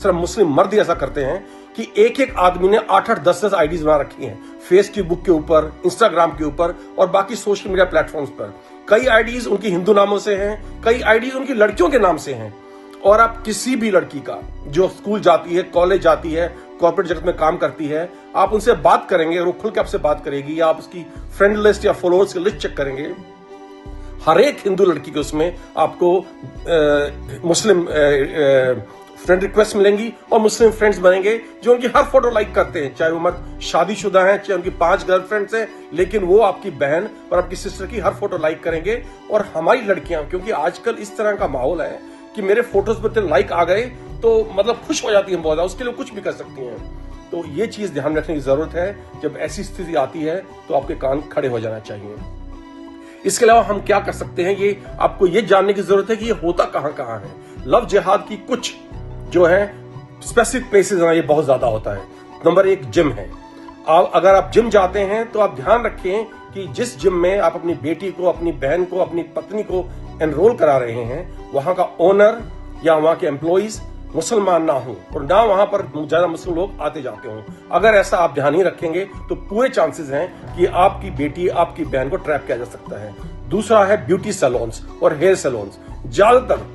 सिर्फ मुस्लिम मर्द ऐसा करते हैं कि एक एक आदमी ने 8-8, 10-10 आईडीज बना रखी हैं, फेसबुक के ऊपर, इंस्टाग्राम के ऊपर और बाकी सोशल मीडिया प्लेटफॉर्म्स पर। कई आईडीज उनकी हिंदू नामों से हैं, कई आईडीज उनकी लड़कियों के नाम से हैं। और आप किसी भी लड़की का जो स्कूल जाती है, कॉलेज जाती है, कॉर्पोरेट जगत में काम करती है, आप उनसे बात करेंगे, वो खुल के आपसे बात करेगी, या आप उसकी फ्रेंड लिस्ट या फॉलोअर्स की लिस्ट चेक करेंगे, हर एक हिंदू लड़की के उसमें आपको मुस्लिम फ्रेंड रिक्वेस्ट मिलेंगी और मुस्लिम फ्रेंड्स बनेंगे जो उनकी हर फोटो लाइक करते हैं, चाहे वो मर्द शादीशुदा हैं, चाहे उनकी 5 गर्लफ्रेंड्स हैं, लेकिन वो आपकी बहन और आपकी सिस्टर की हर फोटो लाइक करेंगे। और हमारी लड़कियां, क्योंकि आजकल इस तरह का माहौल है कि मेरे फोटोज पर इतने लाइक आ गए तो मतलब खुश हो जाती हैं बहुत ज्यादा, उसके लिए कुछ भी कर सकती हैं। तो ये चीज ध्यान रखने की जरूरत है, जब ऐसी स्थिति आती है तो आपके कान खड़े हो जाना चाहिए। इसके अलावा हम क्या कर सकते हैं, ये आपको ये जानने की जरूरत है कि ये होता कहां कहां है। लव जिहाद की कुछ जो है स्पेसिफिक प्लेसेस हैं, ये बहुत ज्यादा होता है। नंबर 1 जिम है। अगर आप जिम जाते हैं तो आप ध्यान रखें कि जिस जिम में आप अपनी बेटी को, अपनी बहन को, अपनी पत्नी को एनरोल करा रहे हैं, वहां का ओनर या वहां के एम्प्लॉइज मुसलमान ना हो और ना वहां पर ज्यादा मुस्लिम लोग आते जाते हों। अगर ऐसा आप ध्यान नहीं रखेंगे तो पूरे चांसेस हैं कि आपकी बेटी, आपकी बहन को ट्रैप किया जा सकता है। दूसरा है ब्यूटी सैलून्स और हेयर सैलून्स। ज्यादातर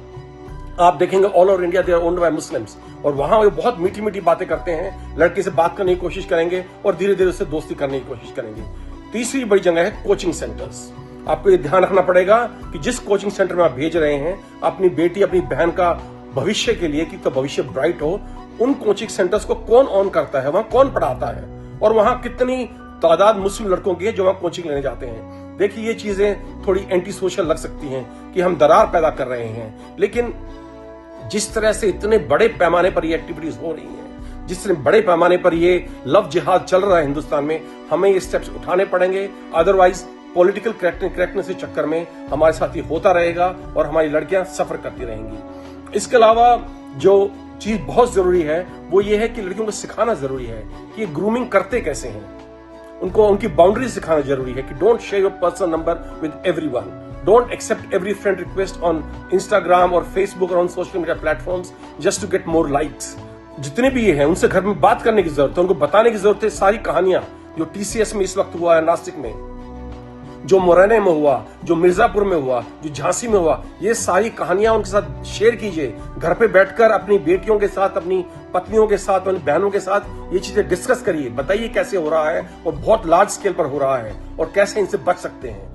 आप देखेंगे all over India they are owned by Muslims, और वहां वो बहुत मीठी मीठी बातें करते हैं, लड़के से बात करने की कोशिश करेंगे और धीरे धीरे उससे दोस्ती करने की कोशिश करेंगे। तीसरी बड़ी जगह है कोचिंग सेंटर्स। आपको ये ध्यान रखना पड़ेगा कि जिस कोचिंग सेंटर में आप भेज रहे हैं अपनी बेटी, अपनी बहन का भविष्य के लिए, कि भविष्य ब्राइट हो, उन कोचिंग सेंटर्स को कौन ऑन करता है, वहां कौन पढ़ाता है और वहां कितनी तादाद मुस्लिम लड़कों की है जो वहां कोचिंग लेने जाते हैं। देखिए, ये चीजें थोड़ी एंटी सोशल लग सकती हैं कि हम दरार पैदा कर रहे हैं, लेकिन जिस तरह से इतने बड़े पैमाने पर ये एक्टिविटीज हो रही हैं, जिस तरह बड़े पैमाने पर ये लव जिहाद चल रहा है हिंदुस्तान में, हमें ये स्टेप्स उठाने पड़ेंगे। अदरवाइज पॉलिटिकल करेक्टनेस के चक्कर में हमारे साथ ये होता रहेगा और हमारी लड़कियां सफर करती रहेंगी। इसके अलावा जो चीज बहुत जरूरी है वो ये है कि लड़कियों को सिखाना जरूरी है कि ये ग्रूमिंग करते कैसे हैं। उनको उनकी बाउंड्री सिखाना जरूरी है कि don't share your personal number with everyone, don't accept every friend request on Instagram और फेसबुक और on social media platforms just to get more likes. जितने भी ये हैं उनसे घर में बात करने की जरूरत है, उनको बताने की जरूरत है सारी कहानियां जो टीसीएस में इस वक्त हुआ है, नासिक में जो मुरैना में हुआ, जो मिर्जापुर में हुआ, जो झांसी में हुआ, ये सारी कहानियां उनके साथ शेयर कीजिए। घर पे बैठकर अपनी बेटियों के साथ, अपनी पत्नियों के साथ, अपनी बहनों के साथ ये चीजें डिस्कस करिए, बताइए कैसे हो रहा है और बहुत लार्ज स्केल पर हो रहा है और कैसे इनसे बच सकते हैं।